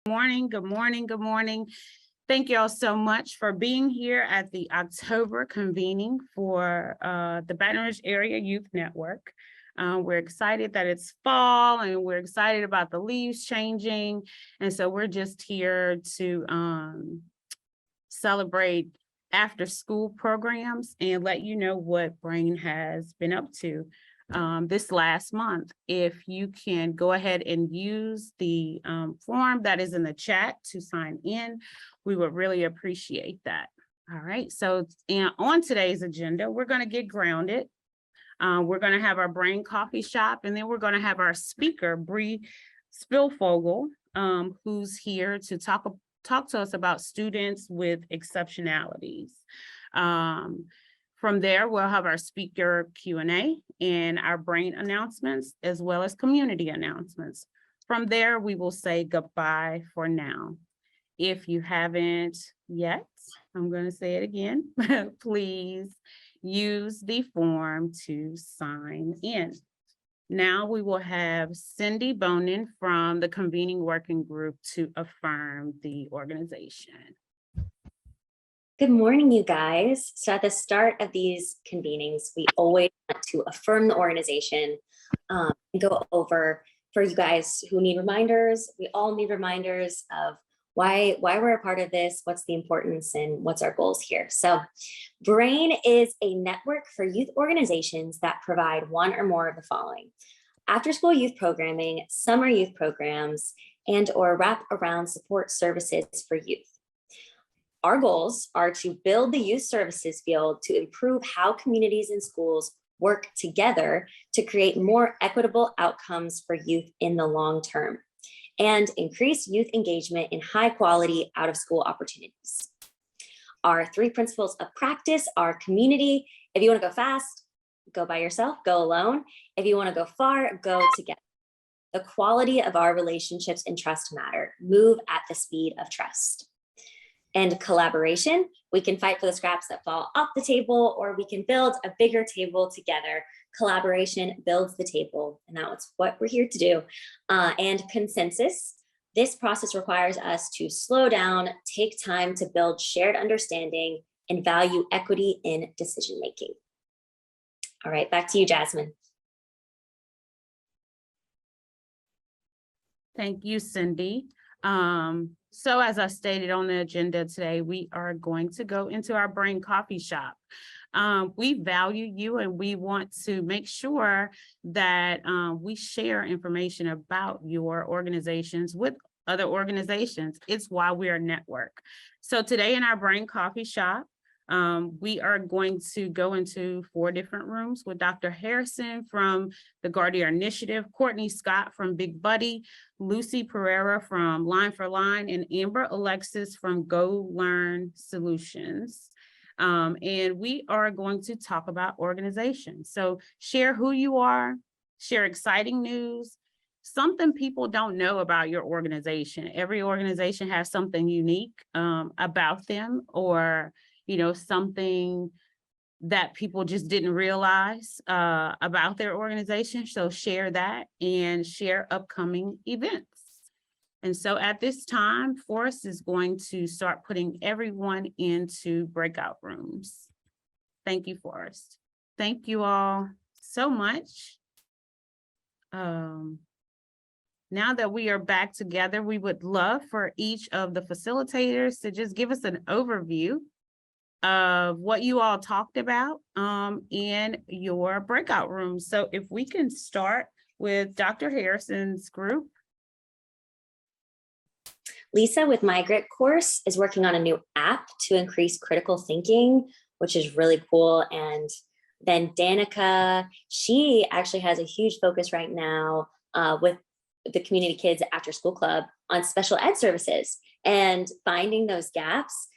Morning, good morning, good morning. Thank you all so much for being here at the October convening for the Baton Rouge Area Youth Network. We're excited that it's fall and we're excited about the leaves changing. And so we're just here to celebrate after school programs and let you know what BRAYN has been up to this last month. If you can go ahead and use the form that is in the chat to sign in, we would really appreciate that. All right, so on today's agenda, we're going to get grounded. We're going to have our BRAYN coffee shop, and then we're going to have our speaker, Bree Spielfogel, who's here to talk to us about students with exceptionalities. From there, we'll have our speaker Q&A and our BRAYN announcements, as well as community announcements. From there, we will say goodbye for now. If you haven't yet, I'm going to say it again, please use the form to sign in. Now we will have Cindy Bonin from the Convening Working Group to affirm the organization. Good morning, you guys. So at the start of these convenings, we always want to affirm the organization and go over, for you guys who need reminders, we all need reminders of why we're a part of this, what's the importance, and what's our goals here. So BRAYN is a network for youth organizations that provide one or more of the following: after-school youth programming, summer youth programs, and/or wrap-around support services for youth. Our goals are to build the youth services field to improve how communities and schools work together to create more equitable outcomes for youth in the long term, and increase youth engagement in high quality out-of-school opportunities. Our 3 principles of practice are community. If you want to go fast, go by yourself, go alone. If you want to go far, go together. The quality of our relationships and trust matter. Move at the speed of trust. And collaboration, we can fight for the scraps that fall off the table, or we can build a bigger table together. Collaboration builds the table, and that's what we're here to do. And consensus, this process requires us to slow down, take time to build shared understanding, and value equity in decision-making. All right, back to you, Jasmine. Thank you, Cindy. So as I stated on the agenda today, we are going to go into our BRAYN coffee shop. We value you, and we want to make sure that we share information about your organizations with other organizations. It's why we are a network. So today in our BRAYN coffee shop, we are going to go into 4 different rooms with Dr. Harrison from the Guardian Initiative, Courtney Scott from Big Buddy, Lucy Pereira from Line for Line, and Amber Alexis from Go Learn Solutions. And we are going to talk about organizations. So share who you are, share exciting news, something people don't know about your organization. Every organization has something unique about them, or something that people just didn't realize about their organization. So share that and share upcoming events. And so at this time, Forrest is going to start putting everyone into breakout rooms. Thank you, Forrest. Thank you all so much. Now that we are back together, we would love for each of the facilitators to just give us an overview of what you all talked about in your breakout rooms. So if we can start with Dr. Harrison's group. Lisa with My Grit course is working on a new app to increase critical thinking, which is really cool. And then Danica, she actually has a huge focus right now with the community kids after school club on special ed services and finding those gaps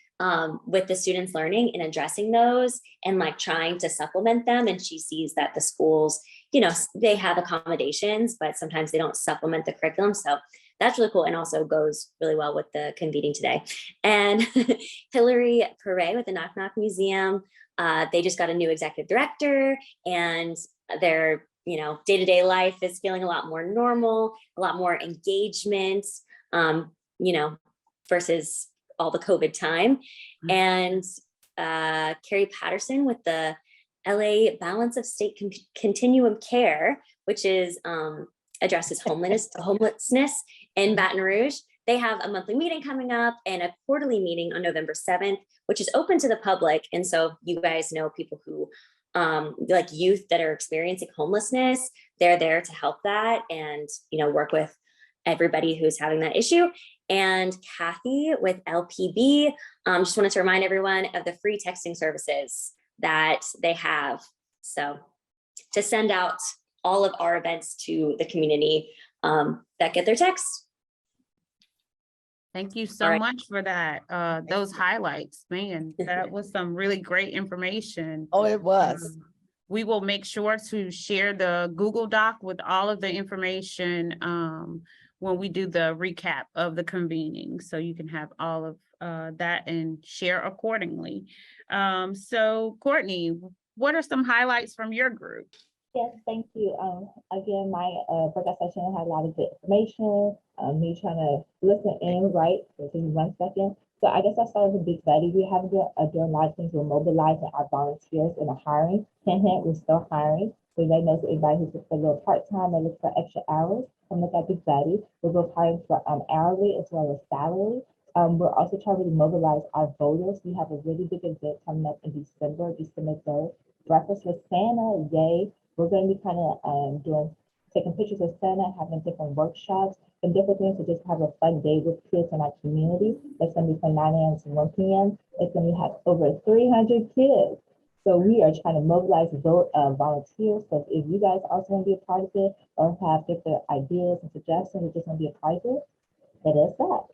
with the students learning and addressing those and trying to supplement them. And she sees that the schools, they have accommodations, but sometimes they don't supplement the curriculum. So that's really cool, and also goes really well with the convening today. And Hillary Perret with the Knock Knock Museum, they just got a new executive director, and their day-to-day life is feeling a lot more normal, a lot more engagement. you know, versus all the COVID time. And Carrie Patterson with the LA Balance of State Continuum Care, which is addresses homelessness in Baton Rouge. They have a monthly meeting coming up and a quarterly meeting on November 7th, which is open to the public. And so you guys know people who like youth that are experiencing homelessness, they're there to help that and, you know, work with everybody who's having that issue. And Kathy with LPB, just wanted to remind everyone of the free texting services that they have. So to send out all of our events to the community that get their texts. Thank you so much for that. Those highlights, man, that was some really great information. Oh, it was. We will make sure to share the Google Doc with all of the information when we do the recap of the convening. So you can have all of that and share accordingly. So Courtney, what are some highlights from your group? Yes, thank you. Again, my breakout session had a lot of good information. Me trying to listen in, right? So give me 1 second. So I guess I started with Big Buddy. We have doing a lot of things. We're mobilizing our volunteers in the hiring. Hint, we're still hiring. So that knows anybody who's looking for a little part-time or looking for extra hours, come look at Big Buddy. We're both hiring for hourly as well as salary. We're also trying to mobilize our voters. We have a really big event coming up in December 3rd. Breakfast with Santa, yay. We're going to be kind of taking pictures of Santa, having different workshops and different things to just have a fun day with kids in our community. That's going to be from 9 a.m. to 1 p.m. It's going to have over 300 kids. So we are trying to mobilize volunteers. So if you guys also want to be a part of it or have different ideas and suggestions or just want to be a part of it, it is that.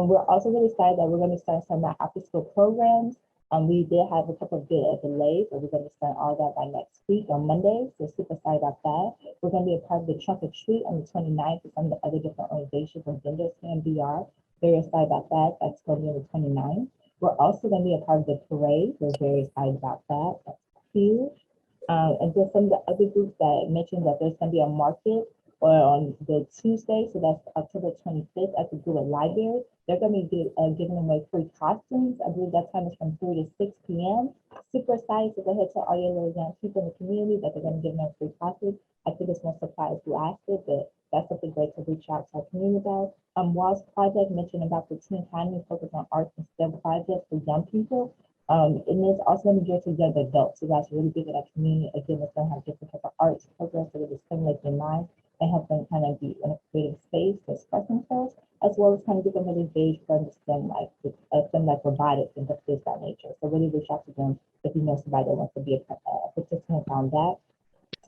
We're also really excited that we're going to start some of our after-school programs. We did have a couple of good delays, but we're going to start all that by next week on Monday. So super excited about that. We're going to be a part of the trunk or treat on the 29th with some of the other different organizations and vendors and BR. Very excited about that. That's going to be on the 29th. We're also going to be a part of the parade. We're very excited about that. That's huge. And then some of the other groups that mentioned that there's going to be a market or on the Tuesday, so that's October 25th at the Goulet Library. They're going to be giving away free costumes. I believe that time is from 3 to 6 p.m. Super excited to go ahead to all your little young people in the community that they're going to give them free costumes. I think it's more supplies lasted, but that's something great to reach out to our community about. Wall's project mentioned about the Teen Academy focus on arts and STEM projects for young people. And it's also going to be geared to young adults. So that's really big in our community. Again, it's going to have different types of arts programs so that it stimulates their mind and help them kind of be in a creative space to express themselves, as well as kind of get them really engaged for STEM like robotics and things of that nature. So really reach out to them if you know somebody that wants to be a participant on that.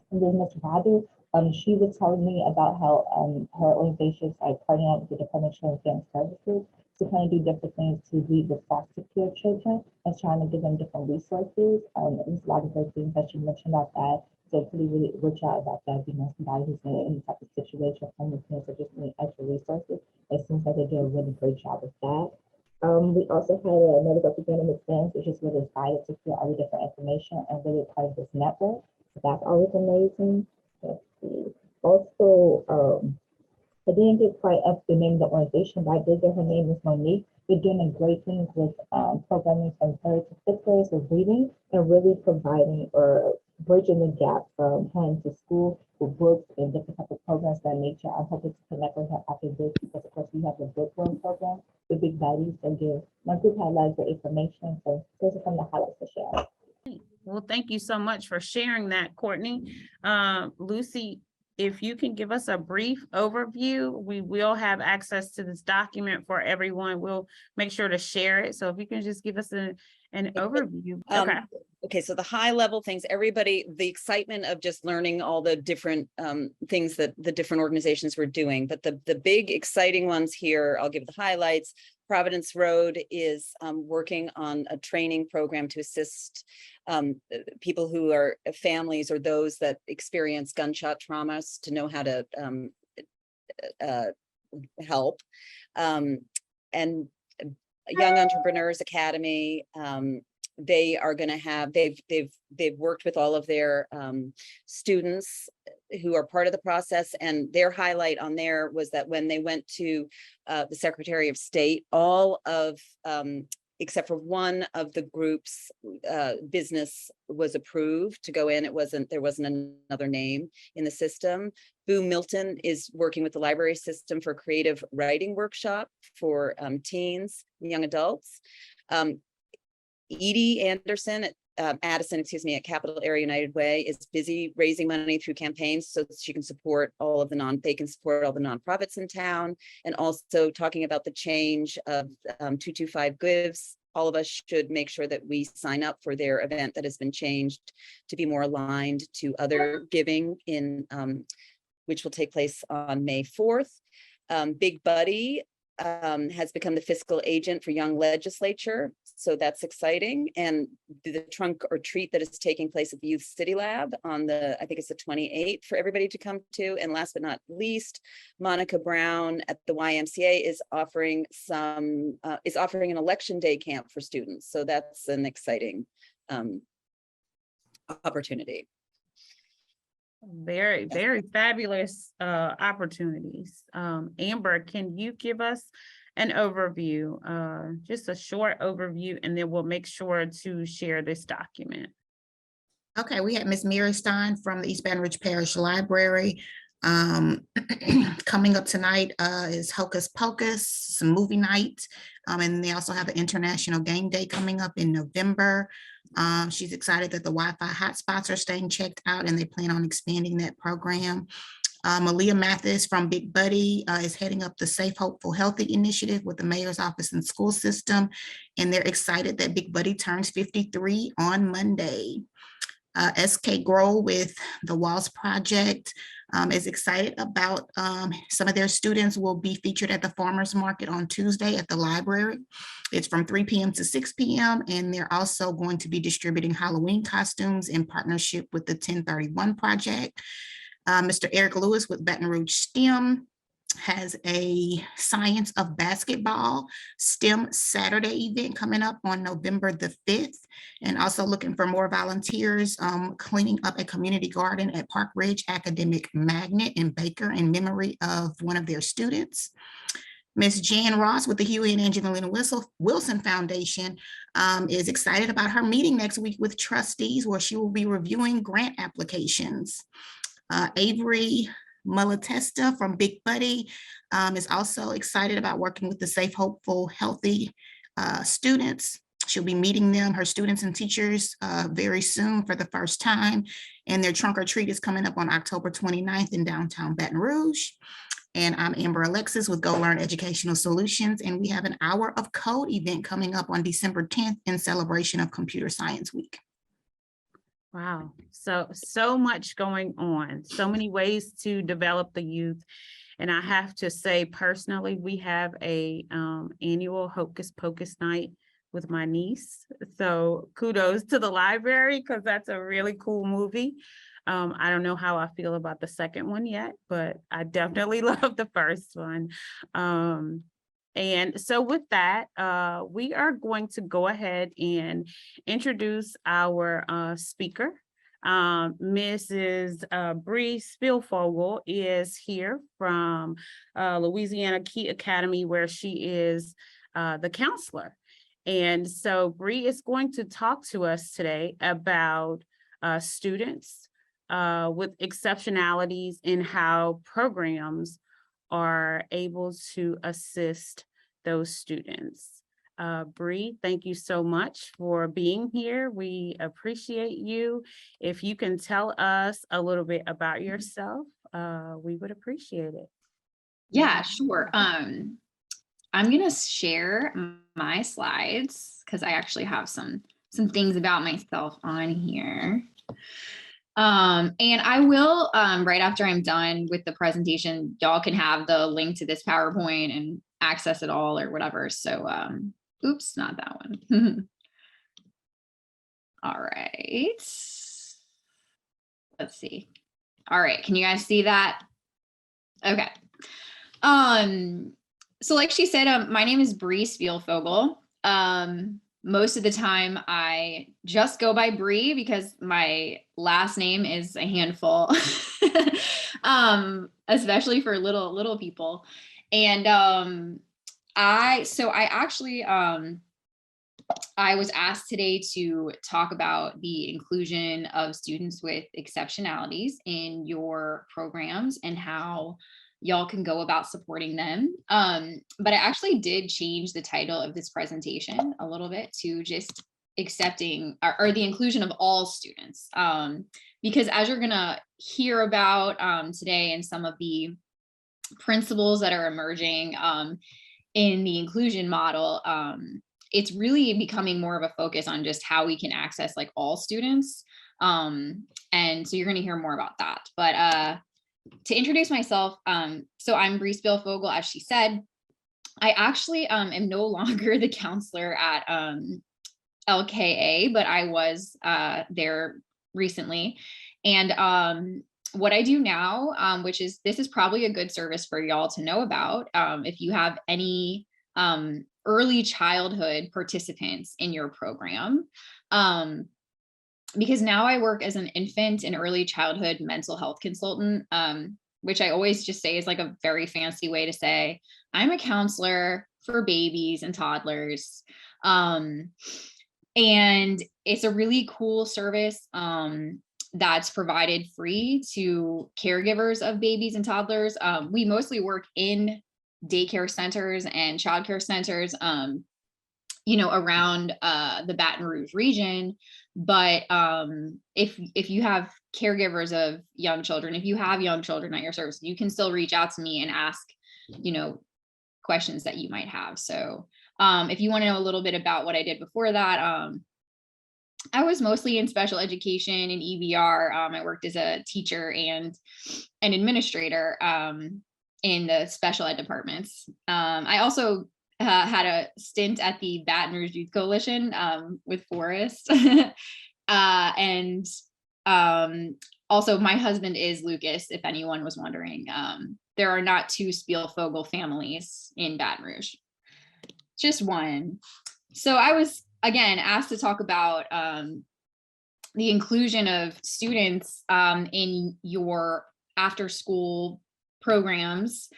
And then Ms. Radu, she was telling me about how her organizations are partnering up with the Department of Children and Family Services to kind of do different things to lead with foster care children and trying to give them different resources. There's a lot of great things that you mentioned about that. So please really reach out about that. You know, somebody who's in any type of situation, homelessness, or just any extra resources. It seems like they do a really great job with that. We also had another representative event, which is really excited to hear all the different information and really part of this network. So that's always amazing. Let's see. Also, I didn't get quite up the name of the organization, but I did get her name is Monique. They're doing a great thing with programming from 3rd to 5th graders with reading and really providing or bridging the gap from home to school with books and different types of programs of that nature. I'm hoping to connect with her after this because of course we have the bookworm program with Big Buddies. So again, my group had a lot of great information. So those are some of the highlights to share. Well, thank you so much for sharing that, Courtney. Lucy, if you can give us a brief overview, we will have access to this document for everyone. We'll make sure to share it. So if you can just give us an overview. Okay, so the high level things, everybody, the excitement of just learning all the different things that the different organizations were doing. But the big exciting ones here, I'll give the highlights. Providence Road is working on a training program to assist people who are families or those that experience gunshot traumas to know how to help. And Young Entrepreneurs Academy, they are going to have, they've worked with all of their students who are part of the process, and their highlight on there was that when they went to the Secretary of State, all of except for one of the groups business was approved to go in. There wasn't another name in the system. Boo Milton is working with the library system for creative writing workshop for teens, young adults. Edie Anderson at Addison, at Capital Area United Way is busy raising money through campaigns so that she can support all of the nonprofits in town, and also talking about the change of 225 Gives. All of us should make sure that we sign up for their event that has been changed to be more aligned to other giving in which will take place on May 4th. Big Buddy has become the fiscal agent for Young Legislature. So that's exciting. And the trunk or treat that is taking place at the Youth City Lab on I think it's the 28th for everybody to come to. And last but not least, Monica Brown at the YMCA is offering an election day camp for students. So that's an exciting opportunity. Very, very fabulous opportunities. Amber, can you give us an overview, just a short overview, and then we'll make sure to share this document. Okay, we have Ms. Mary Stein from the East Baton Rouge Parish Library. Coming up tonight is Hocus Pocus, some movie night, and they also have an International Game Day coming up in November. She's excited that the Wi-Fi hotspots are staying checked out, and they plan on expanding that program. Malia Mathis from Big Buddy is heading up the Safe, Hopeful, Healthy initiative with the mayor's office and school system, and they're excited that Big Buddy turns 53 on Monday. SK Grow with the Walls Project is excited about some of their students will be featured at the farmers market on Tuesday at the library. It's from 3 p.m. to 6 p.m. and they're also going to be distributing Halloween costumes in partnership with the 1031 Project. Mr. Eric Lewis with Baton Rouge STEM has a Science of Basketball STEM Saturday event coming up on November the 5th, and also looking for more volunteers cleaning up a community garden at Park Ridge Academic Magnet in Baker in memory of one of their students. Ms. Jan Ross with the Huey and Angelina Wilson Foundation is excited about her meeting next week with trustees where she will be reviewing grant applications. Avery Malatesta from Big Buddy is also excited about working with the Safe, Hopeful, Healthy students. She'll be meeting them, her students and teachers very soon for the first time. And their trunk or treat is coming up on October 29th in downtown Baton Rouge. And I'm Amber Alexis with Go Learn Educational Solutions. And we have an Hour of Code event coming up on December 10th in celebration of Computer Science Week. Wow, so much going on, so many ways to develop the youth. And I have to say personally, we have a annual Hocus Pocus night with my niece. So kudos to the library because that's a really cool movie. I don't know how I feel about the second one yet, but I definitely love the first one. And so with that, we are going to go ahead and introduce our speaker. Mrs. Bree Spielfogel is here from Louisiana Key Academy, where she is the counselor. And so Bree is going to talk to us today about students with exceptionalities and how programs are able to assist those students. Bree, thank you so much for being here. We appreciate you. If you can tell us a little bit about yourself, we would appreciate it. Yeah, sure. I'm gonna share my slides because I actually have some things about myself on here. And I will, right after I'm done with the presentation, y'all can have the link to this PowerPoint and access it all or whatever. So, oops, not that one. All right. Let's see. All right, can you guys see that? Okay. So like she said, my name is Bree Spielfogel. Most of the time I just go by Bree because my last name is a handful, especially for little people. And I was asked today to talk about the inclusion of students with exceptionalities in your programs and how y'all can go about supporting them. But I actually did change the title of this presentation a little bit to just accepting or the inclusion of all students. Because as you're gonna hear about today and some of the principles that are emerging in the inclusion model, it's really becoming more of a focus on just how we can access like all students. And so you're gonna hear more about that. But to introduce myself, so I'm Bree Spielfogel, as she said. I actually am no longer the counselor at LKA, but I was there recently. And what I do now, this is probably a good service for y'all to know about if you have any early childhood participants in your program. Because now I work as an infant and early childhood mental health consultant, which I always just say is like a very fancy way to say I'm a counselor for babies and toddlers. And it's a really cool service that's provided free to caregivers of babies and toddlers. We mostly work in daycare centers and childcare centers, around the Baton Rouge region. But if you have caregivers of young children, if you have young children at your service, you can still reach out to me and ask, questions that you might have. So if you want to know a little bit about what I did before that, I was mostly in special education and EBR. I worked as a teacher and an administrator in the special ed departments. I also had a stint at the Baton Rouge Youth Coalition with Forrest. And also my husband is Lucas, if anyone was wondering. There are not two Spielfogel families in Baton Rouge, just one. So I was, again, asked to talk about the inclusion of students in your after school programs.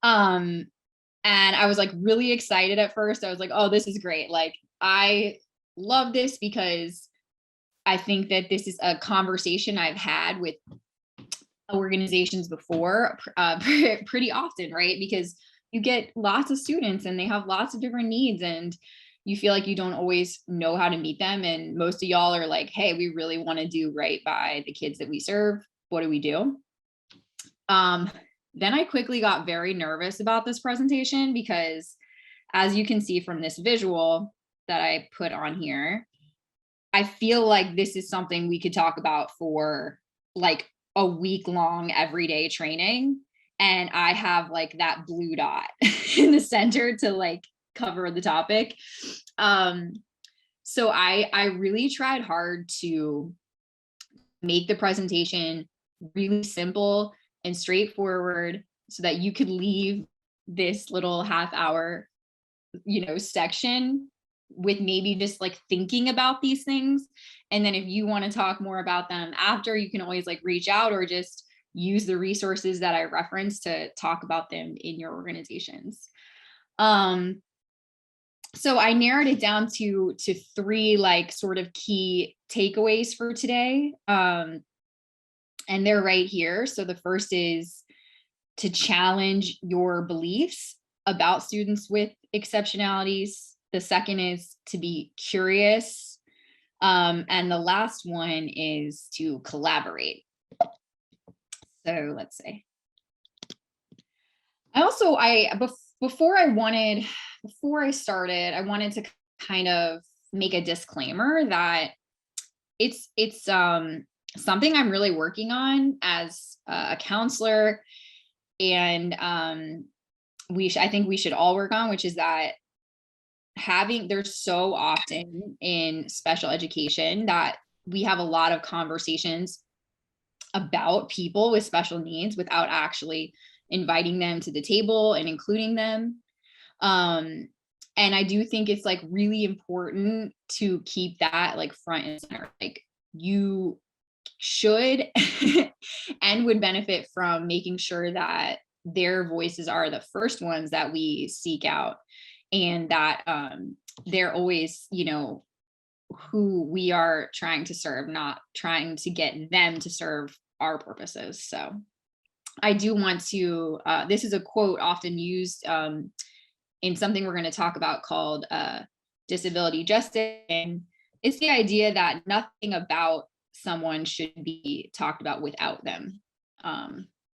And I was like really excited at first. I was like, oh, this is great. Like, I love this because I think that this is a conversation I've had with organizations before pretty often, right? Because you get lots of students and they have lots of different needs and you feel like you don't always know how to meet them. And most of y'all are like, hey, we really want to do right by the kids that we serve. What do we do? Then I quickly got very nervous about this presentation because, as you can see from this visual that I put on here, I feel like this is something we could talk about for like a week-long everyday training. And I have like that blue dot in the center to like cover the topic. So I really tried hard to make the presentation really simple and straightforward so that you could leave this little half hour, section with maybe just like thinking about these things. And then if you want to talk more about them after, you can always like reach out or just use the resources that I referenced to talk about them in your organizations. So I narrowed it down to three like sort of key takeaways for today. And they're right here. So the first is to challenge your beliefs about students with exceptionalities. The second is to be curious. And the last one is to collaborate. So let's see. Before I started, I wanted to kind of make a disclaimer that it's something I'm really working on as a counselor, and I think we should all work on, which is that there's so often in special education that we have a lot of conversations about people with special needs without actually inviting them to the table and including them. And I do think it's like really important to keep that like front and center. Like you should and would benefit from making sure that their voices are the first ones that we seek out, and that they're always, you know, who we are trying to serve, not trying to get them to serve our purposes. So I do want to, this is a quote often used in something we're going to talk about called disability justice. And it's the idea that nothing about someone should be talked about without them.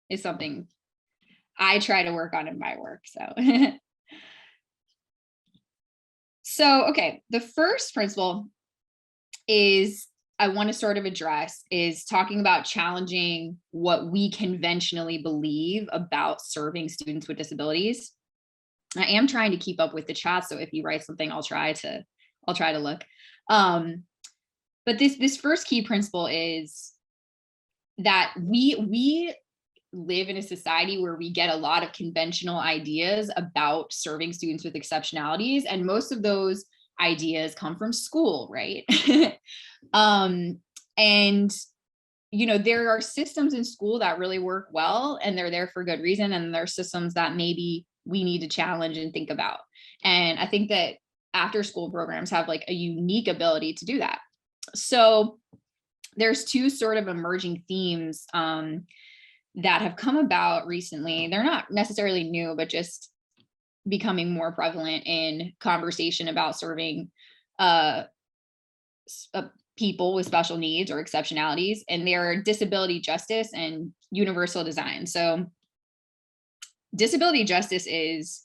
Is something I try to work on in my work. So, so okay, the first principle is I want to sort of address is talking about challenging what we conventionally believe about serving students with disabilities. I am trying to keep up with the chat, so if you write something, I'll try to look. But this first key principle is that we live in a society where we get a lot of conventional ideas about serving students with exceptionalities, and most of those ideas come from school, right? And you know, there are systems in school that really work well and they're there for good reason, and there are systems that maybe we need to challenge and think about. And I think that after school programs have like a unique ability to do that. So there's two sort of emerging themes that have come about recently. They're not necessarily new, but just becoming more prevalent in conversation about serving people with special needs or exceptionalities, and they're disability justice and universal design. So disability justice is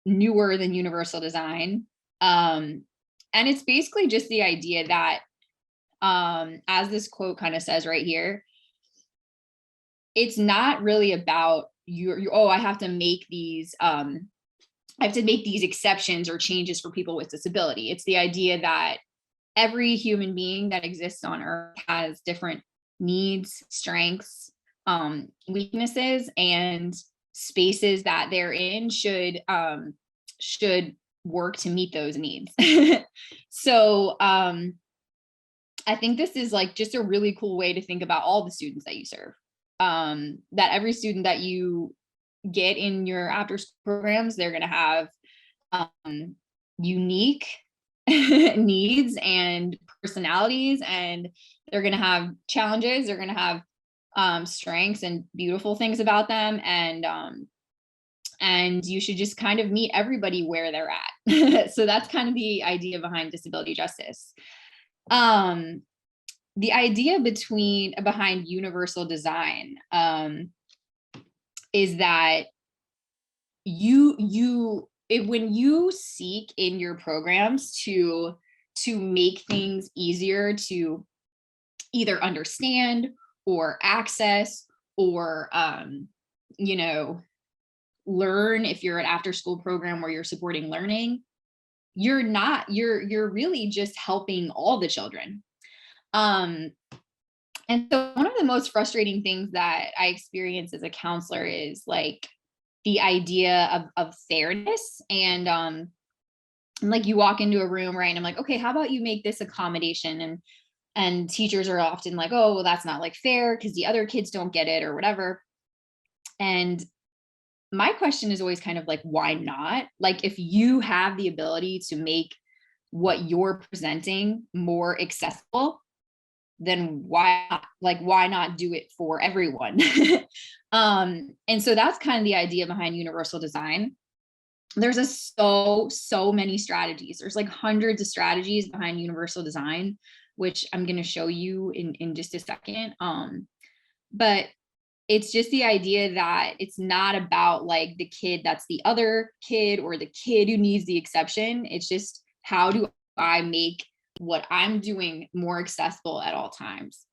newer than universal design. And it's basically just the idea that, as this quote kind of says right here, it's not really about I have to make these exceptions or changes for people with disability. It's the idea that every human being that exists on Earth has different needs, strengths, weaknesses, and spaces that they're in should work to meet those needs. So I think this is like just a really cool way to think about all the students that you serve. That every student that you get in your after school programs, they're going to have unique needs and personalities, and they're going to have challenges, they're going to have strengths and beautiful things about them, and you should just kind of meet everybody where they're at. So that's kind of the idea behind disability justice. The idea behind universal design is that when you seek in your programs to make things easier to either understand or access or you know, learn, if you're an after school program where you're supporting learning, you're really just helping all the children. And so one of the most frustrating things that I experience as a counselor is like the idea of fairness, and like you walk into a room, right, and I'm like, okay, how about you make this accommodation, and teachers are often like, oh, well, that's not like fair because the other kids don't get it or whatever. And my question is always kind of like, why not? Like, if you have the ability to make what you're presenting more accessible, then why not do it for everyone? And so that's kind of the idea behind universal design. There's so many strategies. There's like hundreds of strategies behind universal design, which I'm going to show you in just a second. But it's just the idea that it's not about like the kid that's the other kid or the kid who needs the exception. It's just, how do I make what I'm doing more accessible at all times?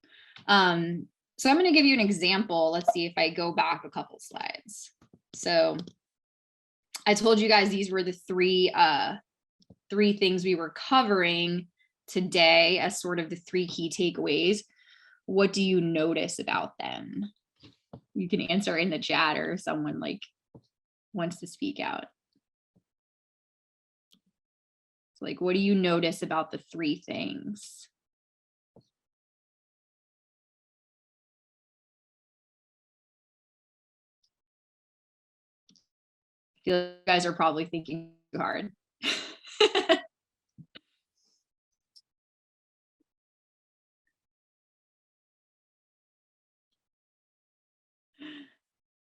So I'm going to give you an example. Let's see if I go back a couple slides. So I told you guys these were the three things we were covering today as sort of the three key takeaways. What do you notice about them? You can answer in the chat, or if someone like wants to speak out. So like, what do you notice about the 3 things? I feel like you guys are probably thinking too hard.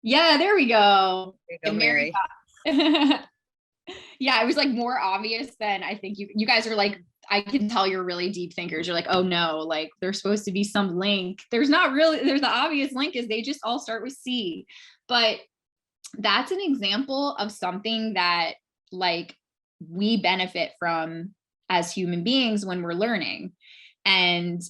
Yeah, there we go. There you go, And Mary. Yeah, it was like more obvious than I think you guys are like, I can tell you're really deep thinkers. You're like, oh no, like there's supposed to be some link. There's not really, there's the obvious link is they just all start with C. But that's an example of something that like we benefit from as human beings when we're learning. And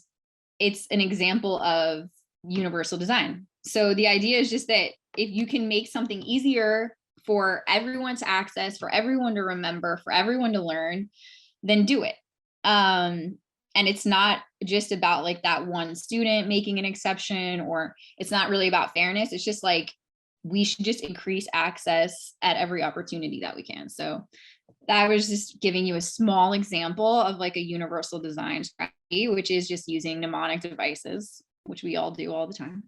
it's an example of universal design. So the idea is just that if you can make something easier for everyone to access, for everyone to remember, for everyone to learn, then do it. And it's not just about like that one student making an exception, or it's not really about fairness. It's just like, we should just increase access at every opportunity that we can. So that was just giving you a small example of like a universal design strategy, which is just using mnemonic devices, which we all do all the time.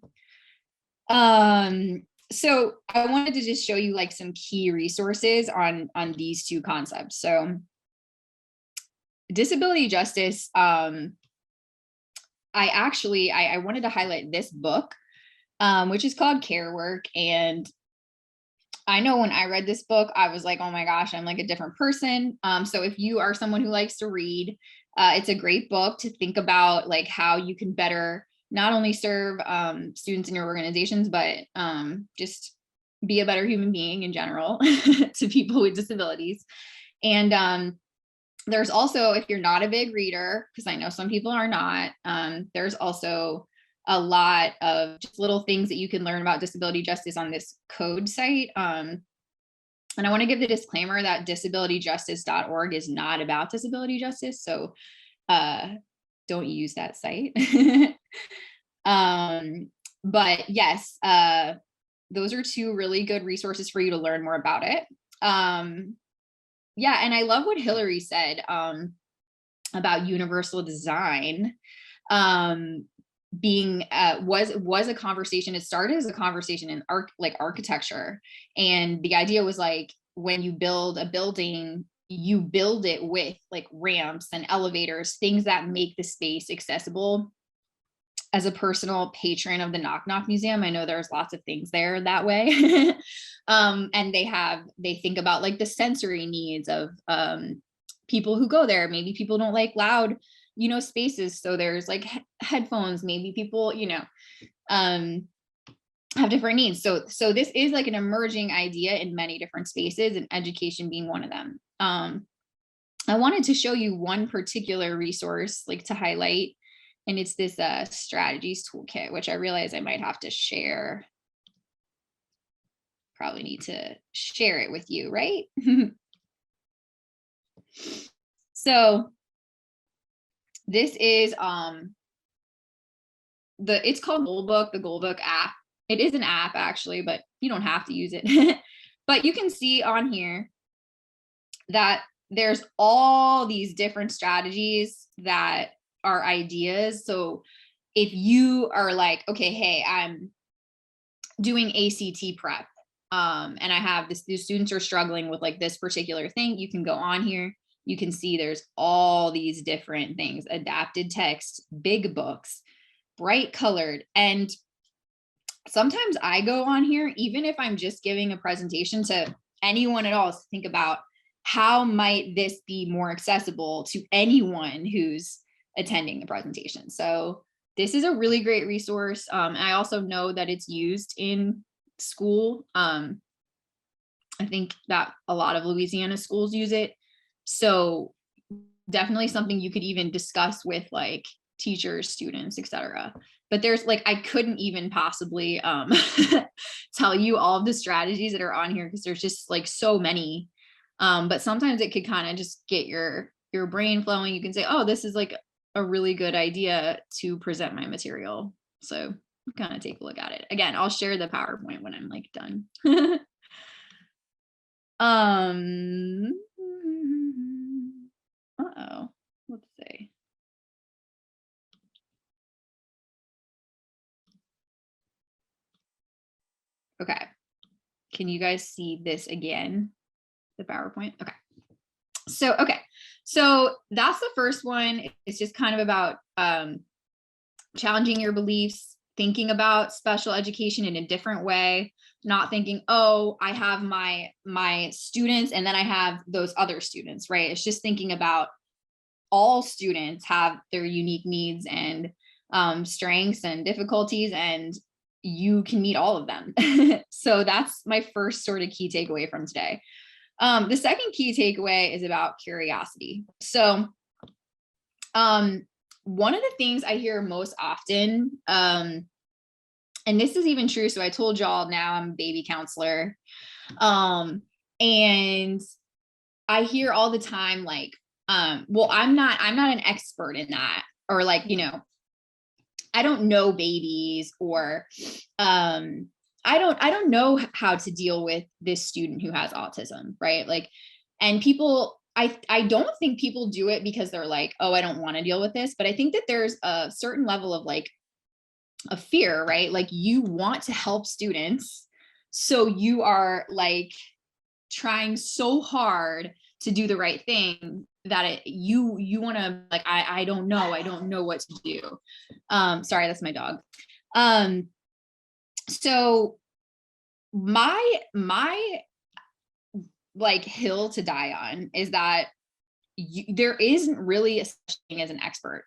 So I wanted to just show you like some key resources on these 2 concepts. So disability justice, I wanted to highlight this book, which is called Care Work. And I know when I read this book, I was like, oh my gosh, I'm like a different person. So if you are someone who likes to read, it's a great book to think about like how you can better not only serve students in your organizations, but just be a better human being in general to people with disabilities. And there's also, if you're not a big reader, because I know some people are not, there's also a lot of just little things that you can learn about disability justice on this code site. And I want to give the disclaimer that disabilityjustice.org is not about disability justice. So don't use that site. But yes, those are 2 really good resources for you to learn more about it. Yeah, and I love what Hillary said about universal design being was a conversation. It started as a conversation in architecture, and the idea was like, when you build a building, you build it with like ramps and elevators, things that make the space accessible. As a personal patron of the Knock Knock Museum, I know there's lots of things there that way. And they think about like the sensory needs of people who go there. Maybe people don't like loud, spaces. So there's like headphones, maybe people, have different needs. So this is like an emerging idea in many different spaces, and education being one of them. I wanted to show you one particular resource like to highlight, and it's this strategies toolkit, which I realize I might have to share. Probably need to share it with you, right? So this is it's called Goalbook, the Goalbook app. It is an app actually, but you don't have to use it. But you can see on here that there's all these different strategies that are ideas. So if you are like, okay, hey, I'm doing ACT prep, and I have the students are struggling with like this particular thing, you can go on here. You can see there's all these different things: adapted text, big books, bright colored. And sometimes I go on here, even if I'm just giving a presentation to anyone at all, to think about how might this be more accessible to anyone who's attending the presentation. So this is a really great resource. I also know that it's used in school. I think that a lot of Louisiana schools use it. So definitely something you could even discuss with like teachers, students, etc. But there's like, I couldn't even possibly tell you all of the strategies that are on here, because there's just like so many. But sometimes it could kind of just get your brain flowing. You can say, oh, this is like a really good idea to present my material. So kind of take a look at it. Again, I'll share the PowerPoint when I'm like done. let's see. Okay. Can you guys see this again? The PowerPoint? Okay. Okay. So that's the first one. It's just kind of about challenging your beliefs, thinking about special education in a different way, not thinking, oh, I have my students and then I have those other students, right? It's just thinking about all students have their unique needs and strengths and difficulties, and you can meet all of them. So that's my first sort of key takeaway from today. The second key takeaway is about curiosity. So one of the things I hear most often, and this is even true, so I told y'all now I'm a baby counselor, and I hear all the time like, well, I'm not an expert in that, or like, you know, I don't know babies, or I don't know how to deal with this student who has autism, right? Like, and people, I don't think people do it because they're like, oh, I don't want to deal with this, but I think that there's a certain level of like a fear, right? Like you want to help students, so you are like trying so hard to do the right thing that you want to like, I don't know what to do. Sorry, that's my dog. So my like hill to die on is that there isn't really a such thing as an expert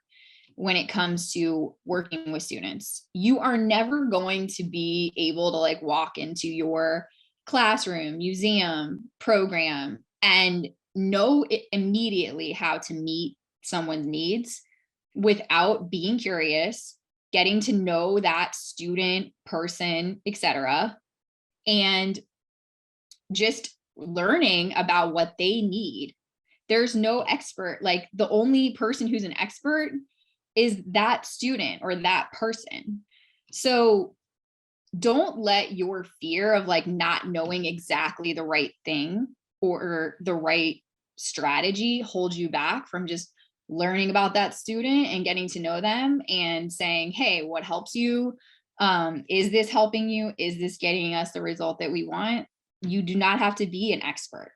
when it comes to working with students. You are never going to be able to like walk into your classroom, museum, program, and know immediately how to meet someone's needs without being curious, getting to know that student, person, etc., and just learning about what they need. There's no expert. Like the only person who's an expert is that student or that person. So don't let your fear of like not knowing exactly the right thing or the right strategy hold you back from just learning about that student and getting to know them and saying, hey, what helps you? Is this helping you? Is this getting us the result that we want? You do not have to be an expert.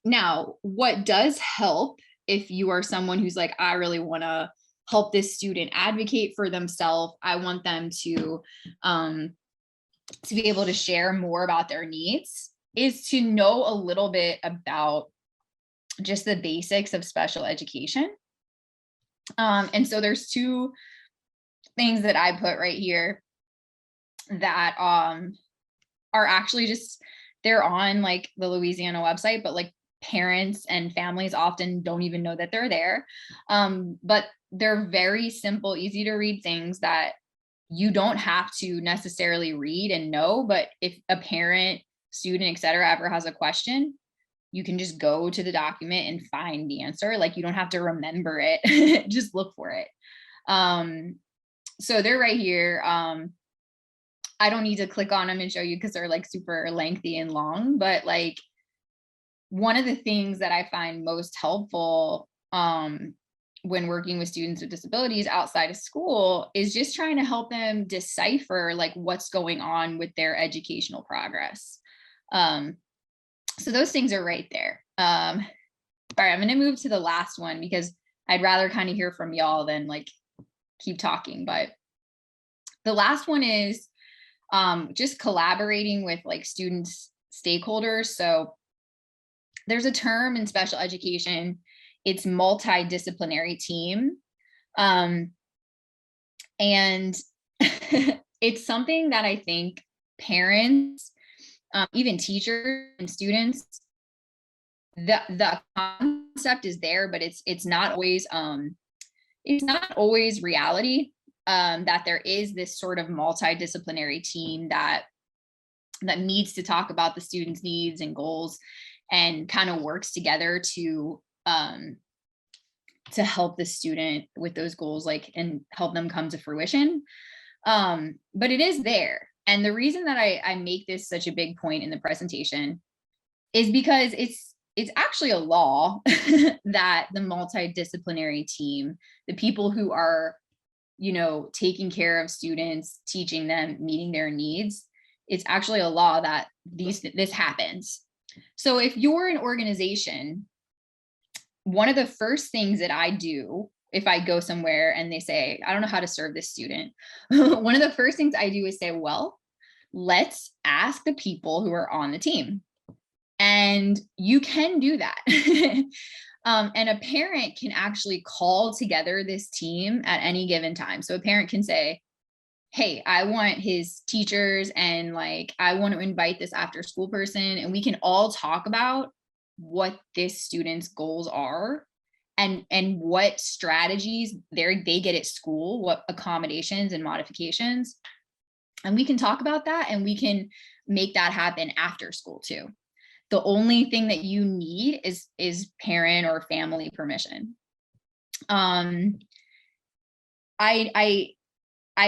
Now, what does help if you are someone who's like, I really want to help this student advocate for themselves, I want them to be able to share more about their needs, is to know a little bit about just the basics of special education. And so there's two things that I put right here that are actually just, they're on like the Louisiana website, but like parents and families often don't even know that they're there. But they're very simple, easy to read things that you don't have to necessarily read and know, but if a parent, student, etc., ever has a question, you can just go to the document and find the answer. Like you don't have to remember it, just look for it. So they're right here. I don't need to click on them and show you because they're like super lengthy and long, but like one of the things that I find most helpful when working with students with disabilities outside of school is just trying to help them decipher like what's going on with their educational progress. So those things are right there. All right, I'm going to move to the last one because I'd rather kind of hear from y'all than like keep talking. But the last one is just collaborating with like students, stakeholders. So there's a term in special education, it's multidisciplinary team. And it's something that I think parents, even teachers and students, the concept is there, but it's not always reality. That there is this sort of multidisciplinary team that meets to talk about the students' needs and goals and kind of works together to help the student with those goals, like, and help them come to fruition. But it is there. And the reason that I make this such a big point in the presentation is because it's actually a law that the multidisciplinary team, the people who are, you know, taking care of students, teaching them, meeting their needs, it's actually a law that this happens. So if you're an organization, one of the first things that I do if I go somewhere and they say, I don't know how to serve this student, one of the first things I do is say, well, let's ask the people who are on the team. And you can do that. And a parent can actually call together this team at any given time. So a parent can say, hey, I want his teachers and like, I want to invite this after school person, and we can all talk about what this student's goals are and what strategies they get at school, what accommodations and modifications. And we can talk about that, and we can make that happen after school too. The only thing that you need is parent or family permission. I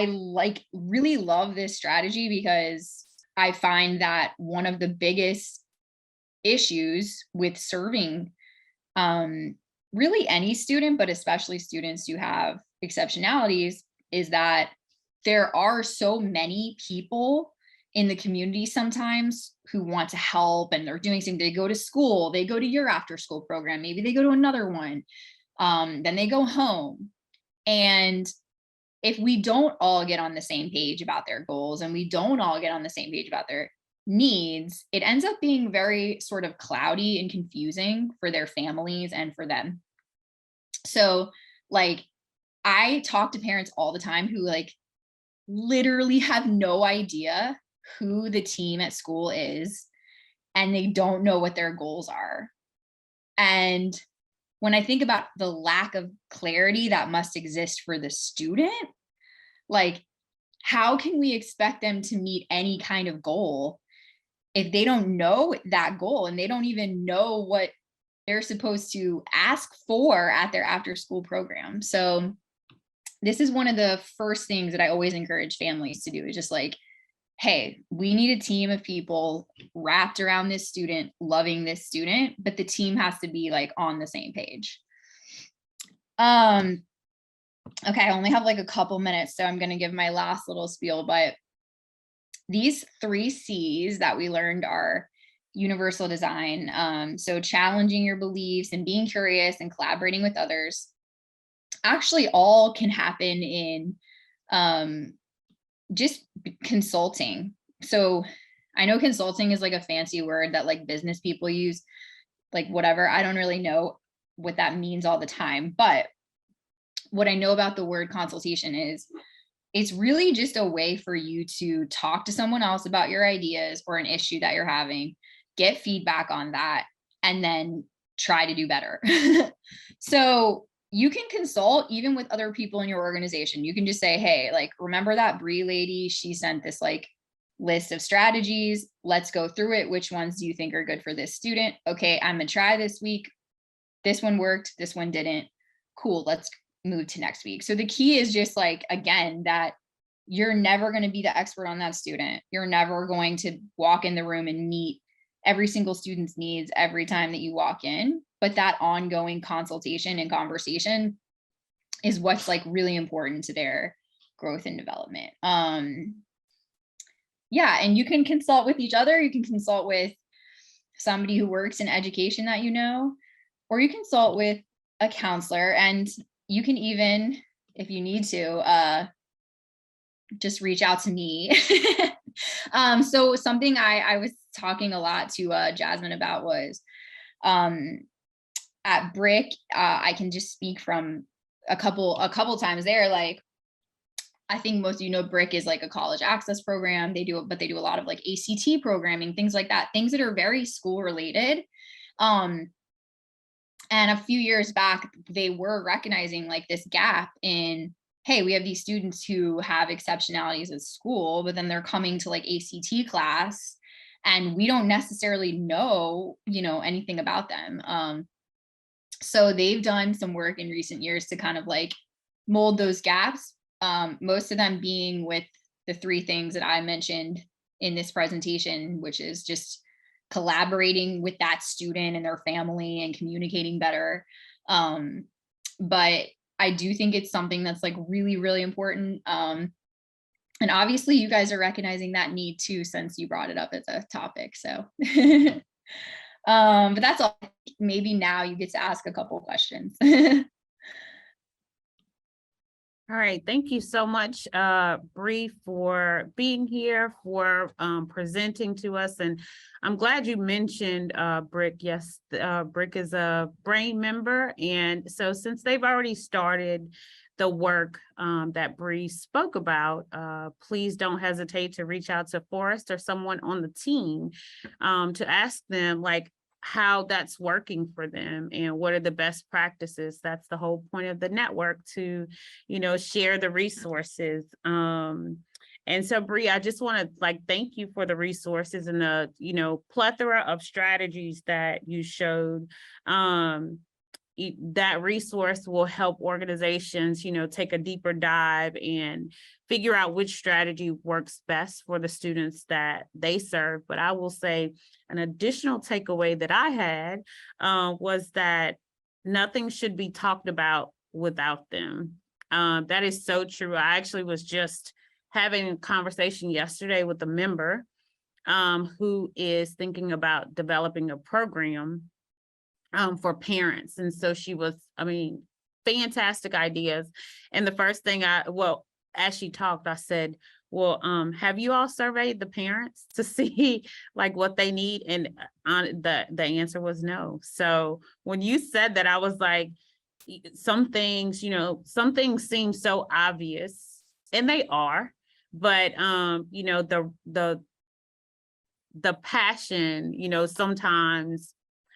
like really love this strategy because I find that one of the biggest issues with serving really any student, but especially students who have exceptionalities, is that there are so many people in the community sometimes who want to help, and they're doing something. They go to school, they go to your after school program, maybe they go to another one, then they go home. And if we don't all get on the same page about their goals, and we don't all get on the same page about their needs, it ends up being very sort of cloudy and confusing for their families and for them. So like, I talk to parents all the time who like literally have no idea who the team at school is, and they don't know what their goals are. And when I think about the lack of clarity that must exist for the student, like, how can we expect them to meet any kind of goal if they don't know that goal, and they don't even know what they're supposed to ask for at their after school program? So this is one of the first things that I always encourage families to do, is just like, hey, we need a team of people wrapped around this student, loving this student, but the team has to be like on the same page. Okay, I only have like a couple minutes, so I'm going to give my last little spiel, but these 3 C's that we learned are universal design. So challenging your beliefs and being curious and collaborating with others actually all can happen in just consulting. So I know consulting is like a fancy word that like business people use, like whatever. I don't really know what that means all the time, but what I know about the word consultation is it's really just a way for you to talk to someone else about your ideas or an issue that you're having, get feedback on that, and then try to do better. So you can consult even with other people in your organization. You can just say, hey, like, remember that Bree lady? She sent this like list of strategies. Let's go through it. Which ones do you think are good for this student? Okay, I'm gonna try this week. This one worked, this one didn't. Cool, let's move to next week. So the key is just like, again, that you're never going to be the expert on that student. You're never going to walk in the room and meet every single student's needs every time that you walk in, but that ongoing consultation and conversation is what's like really important to their growth and development. Yeah, and you can consult with each other. You can consult with somebody who works in education that you know, or you consult with a counselor, and you can even, if you need to, just reach out to me. So something I was talking a lot to Jasmine about was at BRIC, I can just speak from a couple times there. Like, I think most of you know BRIC is like a college access program. They do a lot of like ACT programming, things like that, things that are very school related. And a few years back, they were recognizing like this gap in, hey, we have these students who have exceptionalities at school, but then they're coming to like ACT class and we don't necessarily know, anything about them. So they've done some work in recent years to kind of like mold those gaps. Most of them being with the 3 things that I mentioned in this presentation, which is just collaborating with that student and their family and communicating better. But I do think it's something that's like really, really important. And obviously you guys are recognizing that need too, since you brought it up as a topic. So, but that's all. Maybe now you get to ask a couple of questions. All right, thank you so much, Bree, for being here, for presenting to us. And I'm glad you mentioned BRIC. Yes, BRIC is a BRAYN member. And so since they've already started the work that Bree spoke about, please don't hesitate to reach out to Forrest or someone on the team to ask them like how that's working for them and what are the best practices. That's the whole point of the network, to, you know, share the resources. And so Bree, I just want to like thank you for the resources and the, you know, plethora of strategies that you showed. That resource will help organizations, you know, take a deeper dive and figure out which strategy works best for the students that they serve. But I will say an additional takeaway that I had was that nothing should be talked about without them. That is so true. I actually was just having a conversation yesterday with a member who is thinking about developing a program for parents. And so she was, I mean, fantastic ideas. And the first thing as she talked, I said, well, have you all surveyed the parents to see like what they need? And the answer was no. So when you said that, I was like, some things, you know, some things seem so obvious, and they are, but you know, the passion, you know,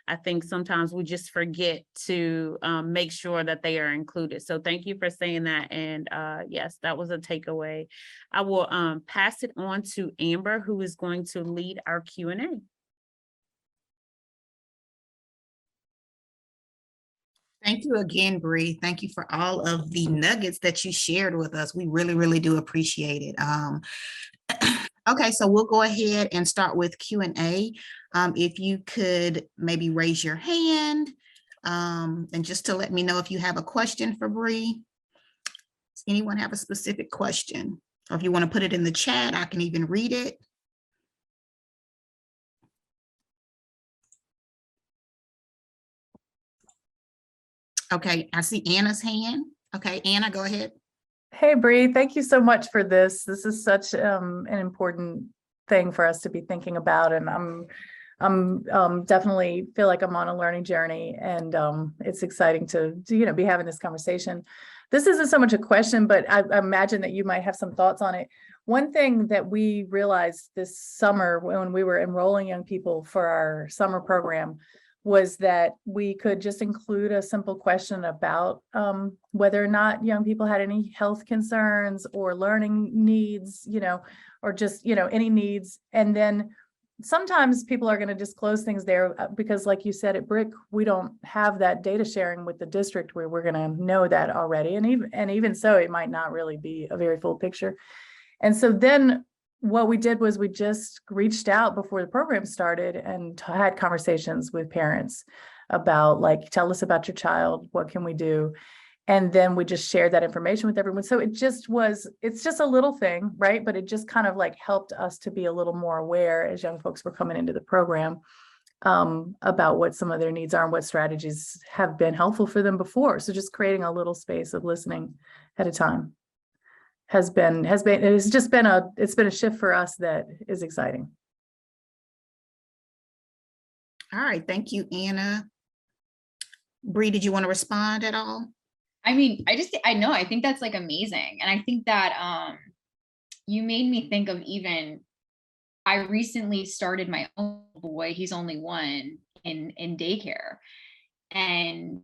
I think sometimes we just forget to make sure that they are included. So thank you for saying that. And yes, that was a takeaway. I will pass it on to Amber, who is going to lead our Q&A. Thank you again, Bree. Thank you for all of the nuggets that you shared with us. We really, really do appreciate it. Okay, so we'll go ahead and start with Q&A. If you could maybe raise your hand and just to let me know if you have a question for Bree. Does anyone have a specific question? Or if you want to put it in the chat, I can even read it. Okay, I see Anna's hand. Okay, Anna, go ahead. Hey, Bree, thank you so much for this. This is such an important thing for us to be thinking about. And I'm definitely feel like I'm on a learning journey, and it's exciting to you know, be having this conversation. This isn't so much a question, but I imagine that you might have some thoughts on it. One thing that we realized this summer when we were enrolling young people for our summer program was that we could just include a simple question about whether or not young people had any health concerns or learning needs, you know, or just, you know, any needs. And then sometimes people are going to disclose things there because, like you said, at BRIC, we don't have that data sharing with the district where we're going to know that already. And even so, it might not really be a very full picture. And so then what we did was we just reached out before the program started and had conversations with parents about, like, tell us about your child, what can we do? And then we just shared that information with everyone. So it's just a little thing, right? But it just kind of like helped us to be a little more aware as young folks were coming into the program about what some of their needs are and what strategies have been helpful for them before. So just creating a little space of listening at a time it's been a shift for us that is exciting. All right, thank you, Anna. Bree, did you want to respond at all? I mean, I think that's like amazing. And I think that you made me think of I recently started my own boy, he's only 1, in daycare. And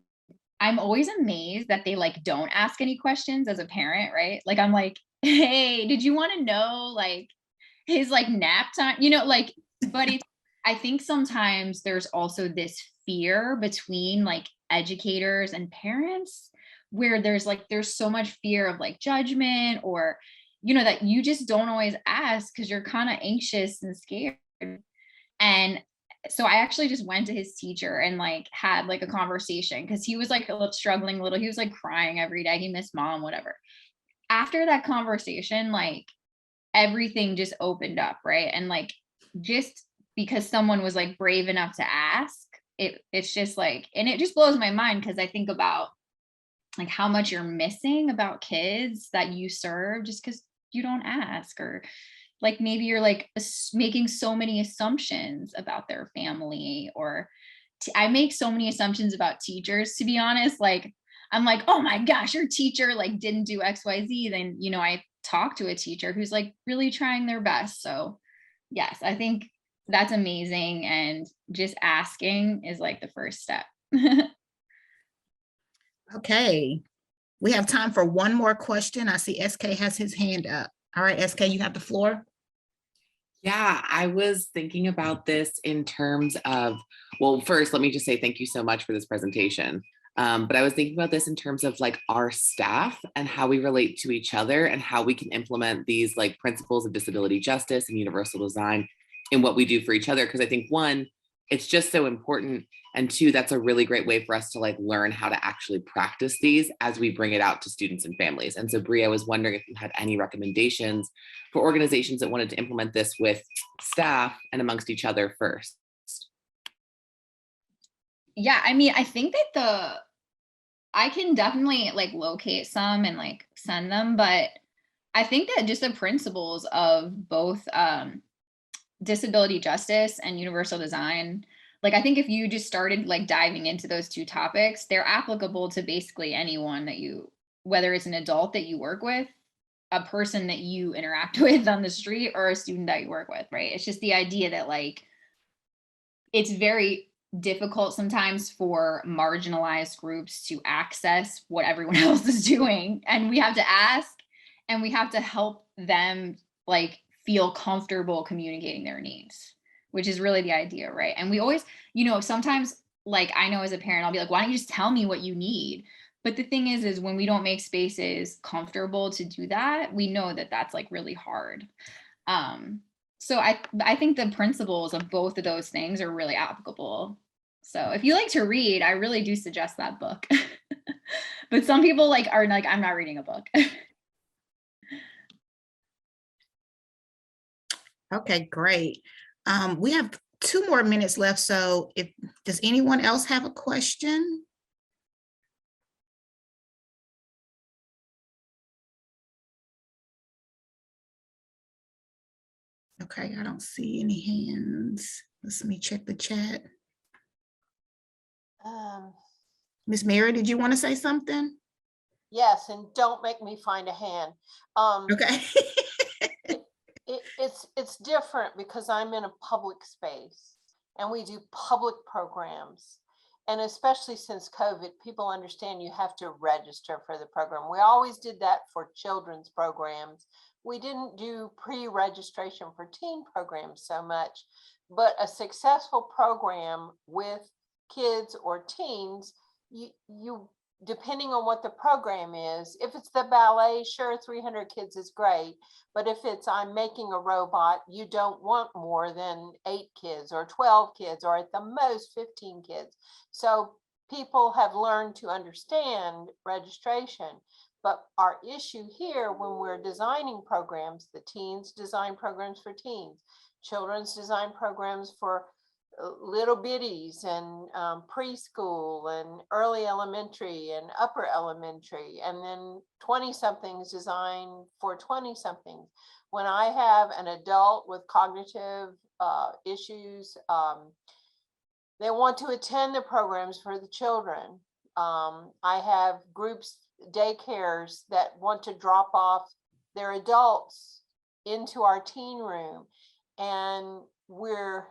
I'm always amazed that they like don't ask any questions as a parent, right? Like, I'm like, hey, did you want to know like his like nap time? You know, like, but I think sometimes there's also this fear between like educators and parents where there's so much fear of like judgment, or, you know, that you just don't always ask because you're kind of anxious and scared. And so I actually just went to his teacher and like had like a conversation because he was like a little struggling a little. He was like crying every day. He missed mom, whatever. After that conversation, like everything just opened up, right? And like just because someone was like brave enough to ask, it's just like, and it just blows my mind because I think about like how much you're missing about kids that you serve just because you don't ask, or like maybe you're like making so many assumptions about their family, or I make so many assumptions about teachers, to be honest. Like I'm like, oh my gosh, your teacher like didn't do XYZ. Then, you know, I talk to a teacher who's like really trying their best. So yes, I think that's amazing. And just asking is like the first step. Okay, we have time for one more question. I see SK has his hand up. All right, SK, you have the floor. Yeah, I was thinking about this in terms of, well, first, let me just say thank you so much for this presentation. But I was thinking about this in terms of like our staff and how we relate to each other and how we can implement these like principles of disability justice and universal design in what we do for each other. Because I think one, it's just so important. And two, that's a really great way for us to like learn how to actually practice these as we bring it out to students and families. And so Bree, I was wondering if you had any recommendations for organizations that wanted to implement this with staff and amongst each other first. Yeah, I mean, I think that I can definitely like locate some and like send them, but I think that just the principles of both disability justice and universal design, like I think if you just started like diving into those two topics, they're applicable to basically anyone that you, whether it's an adult that you work with, a person that you interact with on the street, or a student that you work with, right? It's just the idea that like it's very difficult sometimes for marginalized groups to access what everyone else is doing, and we have to ask and we have to help them like feel comfortable communicating their needs, which is really the idea, right? And we always, you know, sometimes like I know as a parent I'll be like, why don't you just tell me what you need? But the thing is when we don't make spaces comfortable to do that, we know that that's like really hard. So I think the principles of both of those things are really applicable. So if you like to read, I really do suggest that book. But some people like are like, I'm not reading a book. Okay, great. We have 2 more minutes left. So does anyone else have a question? Okay, I don't see any hands. Let me check the chat. Miss Mary, did you want to say something? Yes, and don't make me find a hand. Okay. It's different because I'm in a public space and we do public programs. And especially since COVID, people understand you have to register for the program. We always did that for children's programs. We didn't do pre-registration for teen programs so much, but a successful program with kids or teens, you depending on what the program is, if it's the ballet, sure, 300 kids is great. But if it's I'm making a robot, you don't want more than 8 kids or 12 kids, or at the most 15 kids. So people have learned to understand registration. But our issue here when we're designing programs, the teens design programs for teens, children's design programs for little bitties and preschool and early elementary and upper elementary, and then 20 somethings designed for 20 somethings. When I have an adult with cognitive issues, they want to attend the programs for the children. I have groups, daycares that want to drop off their adults into our teen room, and we're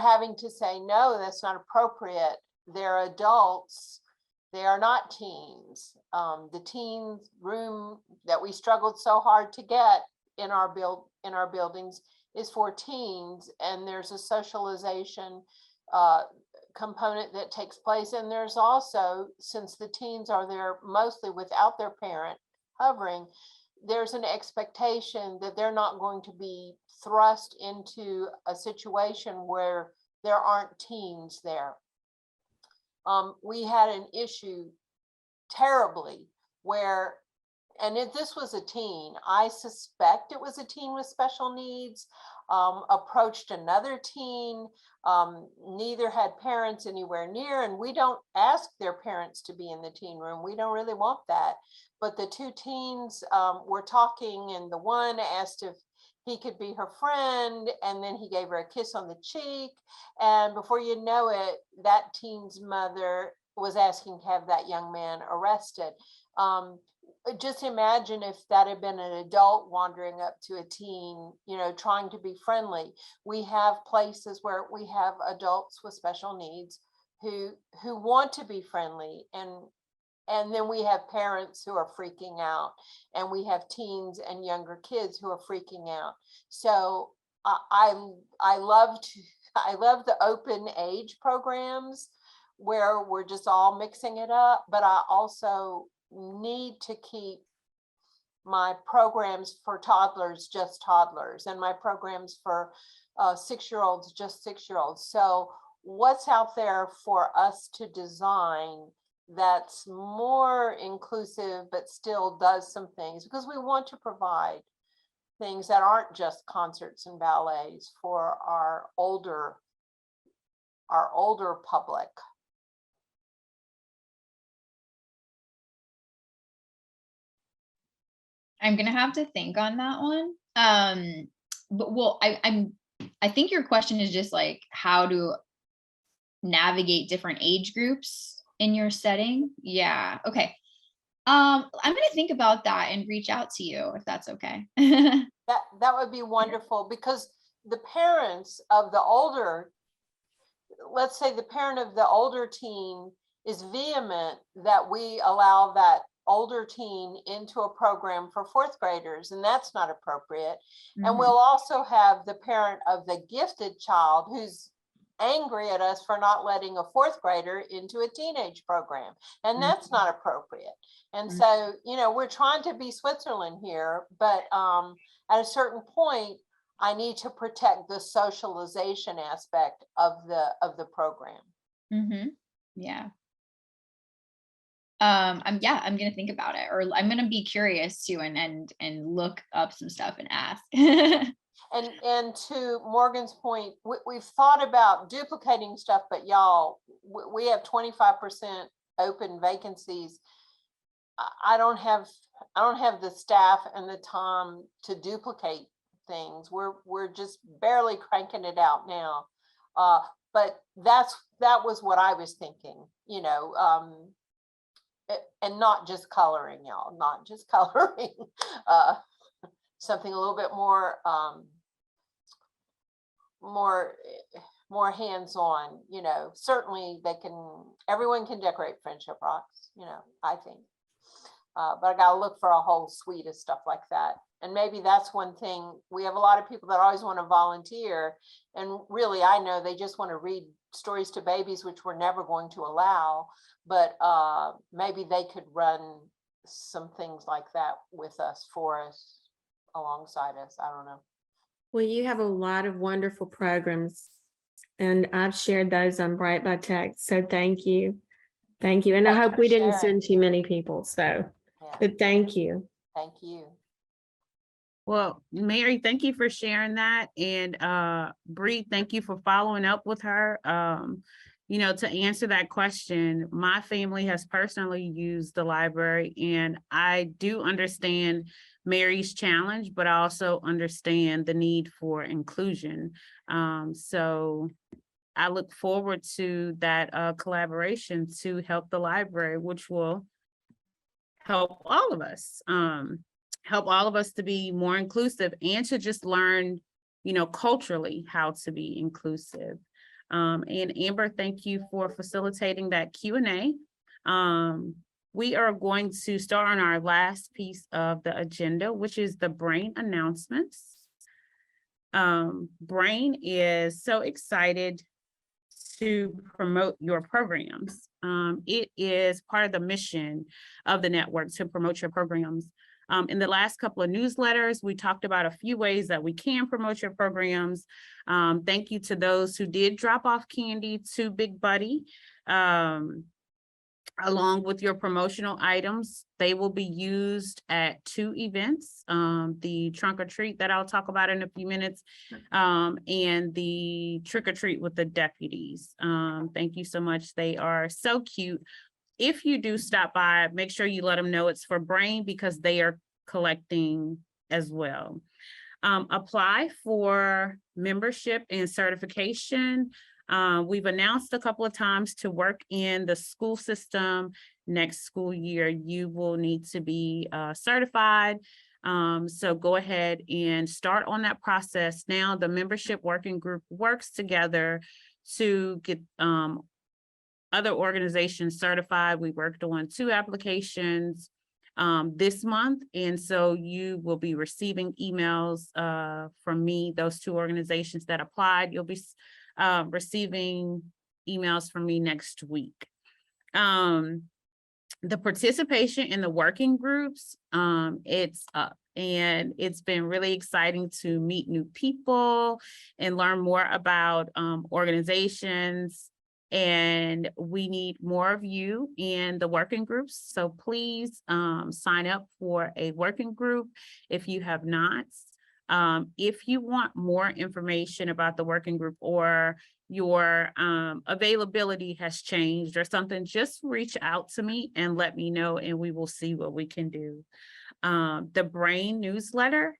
having to say, no, that's not appropriate. They're adults. They are not teens. The teen room that we struggled so hard to get in our buildings is for teens, and there's a socialization component that takes place. And there's also, since the teens are there mostly without their parent hovering, there's an expectation that they're not going to be thrust into a situation where there aren't teens there. We had an issue terribly where, and if this was a teen, I suspect it was a teen with special needs, approached another teen, neither had parents anywhere near, and we don't ask their parents to be in the teen room. We don't really want that. But the two teens were talking, and the one asked if he could be her friend, and then he gave her a kiss on the cheek. And before you know it, that teen's mother was asking to have that young man arrested. Just imagine if that had been an adult wandering up to a teen, you know, trying to be friendly. We have places where we have adults with special needs who want to be friendly, and then we have parents who are freaking out, and we have teens and younger kids who are freaking out. So I love the open age programs where we're just all mixing it up, but I also need to keep my programs for toddlers just toddlers, and my programs for 6-year-olds just 6-year-olds. So what's out there for us to design that's more inclusive but still does some things, because we want to provide things that aren't just concerts and ballets for our older public. I'm gonna have to think on that one. But well, I think your question is just like how to navigate different age groups in your setting. Yeah. Okay. I'm gonna think about that and reach out to you if that's okay. That would be wonderful, because the parents of the older, let's say the parent of the older teen is vehement that we allow that older teen into a program for 4th graders, and that's not appropriate. And Mhm. we'll also have the parent of the gifted child who's angry at us for not letting a 4th grader into a teenage program, and that's not appropriate. And so, you know, we're trying to be Switzerland here, but at a certain point, I need to protect the socialization aspect of the program. Mm-hmm. Yeah. I'm gonna think about it, or I'm gonna be curious too, and look up some stuff and ask. And to Morgan's point, we've thought about duplicating stuff, but y'all, we have 25% open vacancies. I don't have the staff and the time to duplicate things. We're just barely cranking it out now. But that was what I was thinking, you know, and not just coloring, y'all, not just coloring, something a little bit more, more hands-on, you know. Certainly everyone can decorate friendship rocks, you know, I think. But I gotta look for a whole suite of stuff like that. And maybe that's one thing. We have a lot of people that always want to volunteer, and really, I know they just want to read stories to babies, which we're never going to allow, but maybe they could run some things like that with us, for us, alongside us. I don't know. Well, you have a lot of wonderful programs, and I've shared those on Bright by Text. So thank you. Thank you. And I Thanks hope for we didn't sharing. send too many people. So, Yeah. but thank you. Thank you. Well, Mary, thank you for sharing that. And Bree, thank you for following up with her. You know, to answer that question, my family has personally used the library, and I do understand Mary's challenge, but I also understand the need for inclusion. So I look forward to that collaboration to help the library, which will help all of us. Help all of us to be more inclusive and to just learn, you know, culturally how to be inclusive. And Amber, thank you for facilitating that Q&A. We are going to start on our last piece of the agenda, which is the BRAYN announcements. BRAYN is so excited to promote your programs. It is part of the mission of the network to promote your programs. In the last couple of newsletters, we talked about a few ways that we can promote your programs. Thank you to those who did drop off candy to Big Buddy. Along with your promotional items, they will be used at 2 events, the trunk or treat that I'll talk about in a few minutes, and the trick or treat with the deputies. Thank you so much. They are so cute. If you do stop by, make sure you let them know it's for BRAYN because they are collecting as well. Apply for membership and certification. We've announced a couple of times to work in the school system next school year, you will need to be certified. So go ahead and start on that process. Now the membership working group works together to get other organizations certified. We worked on 2 applications this month. And so you will be receiving emails from me, those 2 organizations that applied. You'll be receiving emails from me next week. The participation in the working groups, it's up, and it's been really exciting to meet new people and learn more about organizations. And we need more of you in the working groups. So please sign up for a working group if you have not. If you want more information about the working group or your availability has changed or something, just reach out to me and let me know, and we will see what we can do. The BRAYN newsletter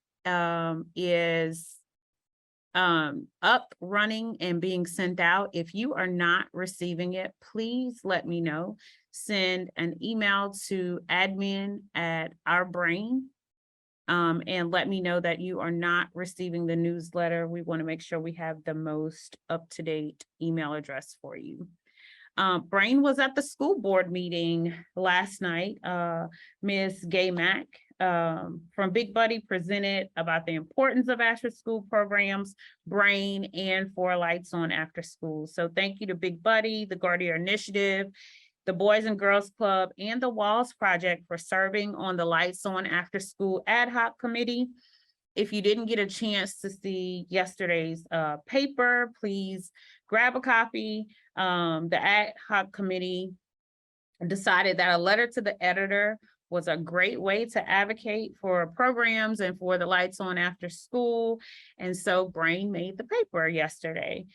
is up, running, and being sent out. If you are not receiving it, please let me know. Send an email to admin@OurBRAYN. And let me know that you are not receiving the newsletter. We want to make sure we have the most up-to-date email address for you. BRAYN was at the school board meeting last night. Ms. Gay Mack from Big Buddy presented about the importance of after school programs, BRAYN, and for Lights On After School. So thank you to Big Buddy, the Guardian Initiative, the Boys and Girls Club, and the Walls Project for serving on the Lights On After School Ad Hoc Committee. If you didn't get a chance to see yesterday's paper, please grab a copy. The Ad Hoc Committee decided that a letter to the editor was a great way to advocate for programs and for the Lights On After School. And so BRAYN made the paper yesterday.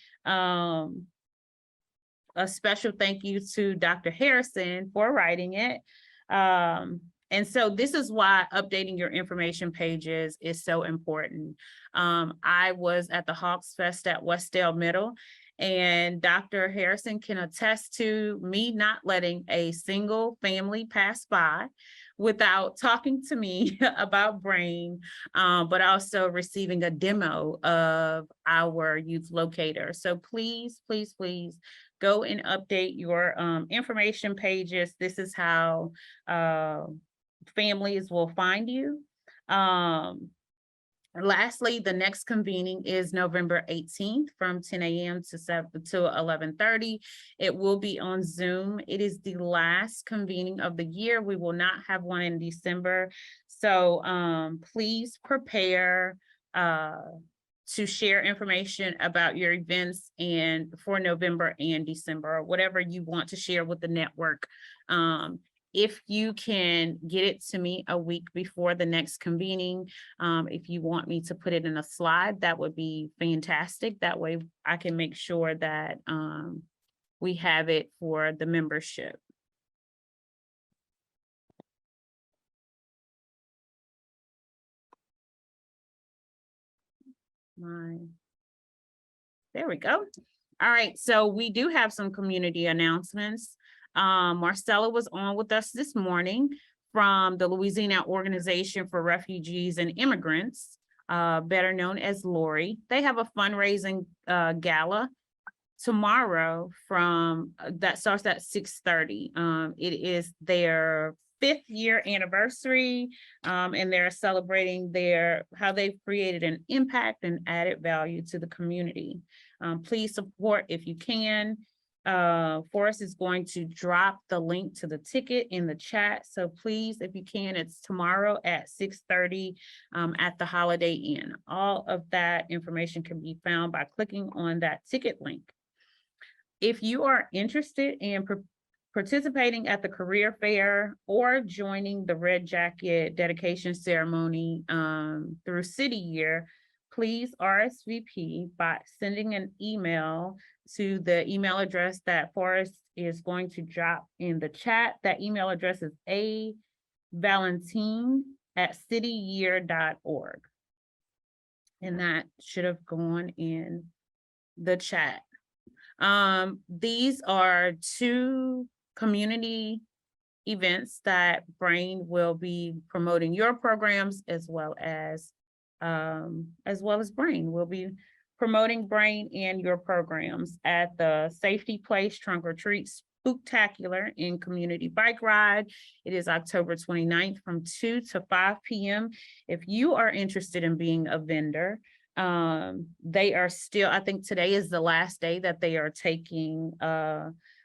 A special thank you to Dr. Harrison for writing it. And so this is why updating your information pages is so important. I was at the Hawks Fest at Westdale Middle, and Dr. Harrison can attest to me not letting a single family pass by without talking to me about BRAYN, but also receiving a demo of our youth locator. So please, please, please go and update your information pages. This is how families will find you. Lastly, the next convening is November 18th from 10 a.m. to 11:30. It will be on Zoom. It is the last convening of the year. We will not have one in December. So please prepare to share information about your events and for November and December, or whatever you want to share with the network. If you can get it to me a week before the next convening, if you want me to put it in a slide, that would be fantastic. That way I can make sure that we have it for the membership. There we go. All right, so we do have some community announcements. Marcella was on with us this morning from the Louisiana Organization for Refugees and Immigrants, better known as Lori. They have a fundraising gala tomorrow that starts at 6:30. It is their 5th year anniversary, and they're celebrating how they've created an impact and added value to the community. Please support if you can. Forrest is going to drop the link to the ticket in the chat. So please, if you can, it's tomorrow at 6:30 at the Holiday Inn. All of that information can be found by clicking on that ticket link. If you are interested in participating at the career fair or joining the Red Jacket dedication ceremony through City Year, please RSVP by sending an email to the email address that Forrest is going to drop in the chat. That email address is avalentine@cityyear.org. And that should have gone in the chat. These are two community events that BRAYN will be promoting your programs as well as BRAYN. We'll be promoting BRAYN and your programs at the Safety Place Trunk or Treat Spooktacular in Community Bike Ride. It is October 29th from 2 to 5 p.m. If you are interested in being a vendor, they are still, I think today is the last day that they are taking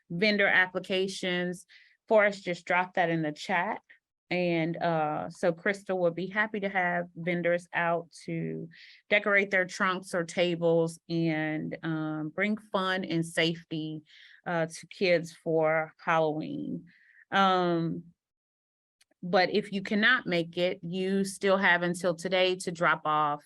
vendor applications. Forrest just dropped that in the chat. And so Crystal will be happy to have vendors out to decorate their trunks or tables and bring fun and safety to kids for Halloween. But if you cannot make it, you still have until today to drop off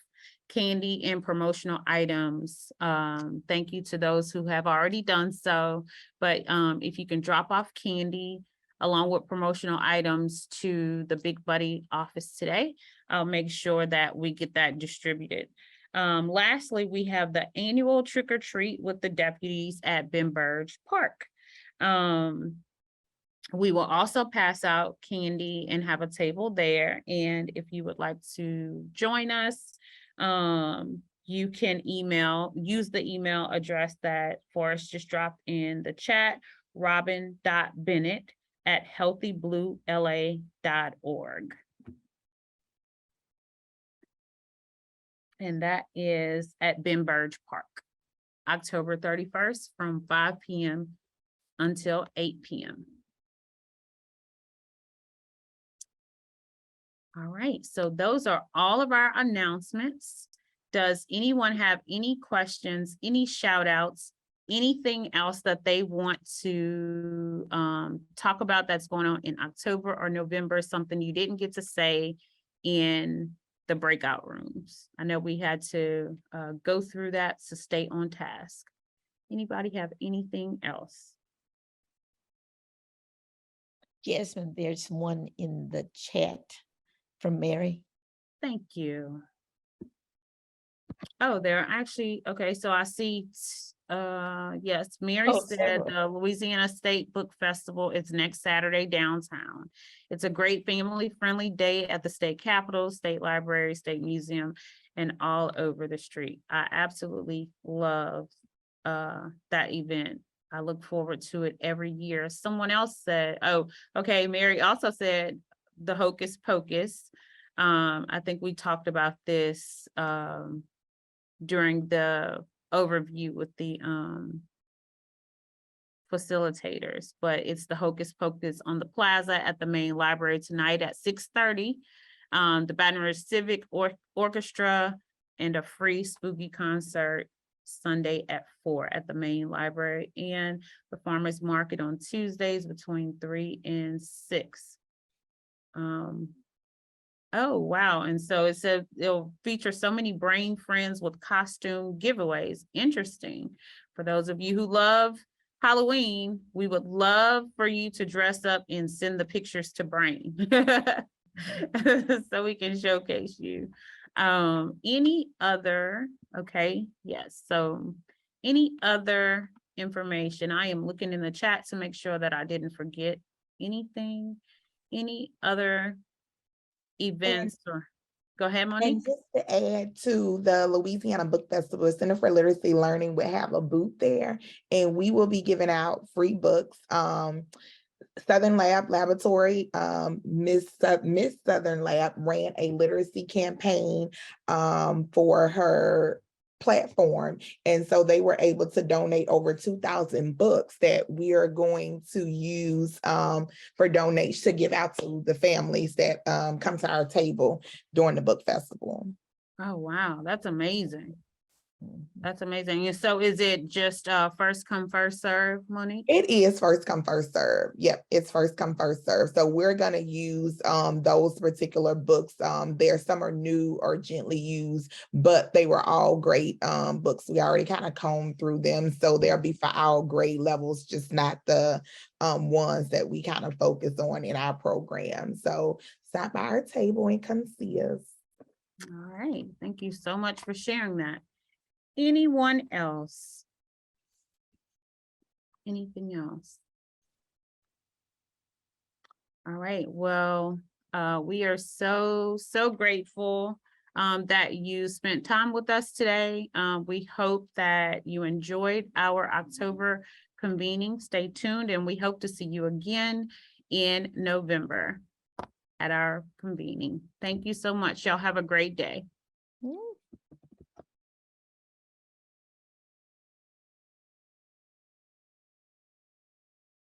candy and promotional items. Thank you to those who have already done so. But if you can drop off candy along with promotional items to the Big Buddy office today, I'll make sure that we get that distributed. Lastly, we have the annual trick or treat with the deputies at Benburge Park. We will also pass out candy and have a table there. And if you would like to join us, you can use the email address that Forrest just dropped in the chat, robin.bennett@healthybluela.org. And that is at Benburge Park, October 31st from 5 p.m. until 8 p.m. All right, so those are all of our announcements. Does anyone have any questions, any shout outs, anything else that they want to talk about that's going on in October or November, something you didn't get to say in the breakout rooms? I know we had to go through that to stay on task. Anybody have anything else? Jasmine, there's one in the chat from Mary. Thank you. Oh, they're actually, okay, so I see, yes, Mary said the Louisiana State Book Festival is next Saturday downtown. It's a great family-friendly day at the state capitol, state library, state museum, and all over the street. I absolutely love that event. I look forward to it every year. Someone else said, oh, okay, Mary also said the Hocus Pocus. I think we talked about this during the overview with the facilitators, but it's the Hocus Pocus on the plaza at the main library tonight at 6:30. The Baton Rouge Civic Orchestra and a free spooky concert Sunday at 4 at the main library, and the farmers market on Tuesdays between 3 and 6. Oh, wow. And so it said it'll feature so many BRAYN friends with costume giveaways. Interesting. For those of you who love Halloween, we would love for you to dress up and send the pictures to BRAYN so we can showcase you. Any other, okay, yes. So any other information? I am looking in the chat to make sure that I didn't forget anything. Any other events or go ahead, Monique. And just to add to the Louisiana Book Festival, Center for Literacy Learning will have a booth there, and we will be giving out free books. Southern Laboratory, Miss Southern Lab ran a literacy campaign for her platform. And so they were able to donate over 2,000 books that we are going to use for donations to give out to the families that come to our table during the book festival. Oh, wow, that's amazing. That's amazing. And so is it just first come, first serve, Monique? It is first come, first serve. Yep, it's first come, first serve. So we're gonna use those particular books. Some are new or gently used, but they were all great books. We already kind of combed through them. So they'll be for our grade levels, just not the ones that we kind of focus on in our program. So stop by our table and come see us. All right, thank you so much for sharing that. Anyone else? Anything else? All right, well, we are so grateful that you spent time with us today. We hope that you enjoyed our October convening. Stay tuned, and we hope to see you again in November at our convening. Thank you so much. Y'all have a great day.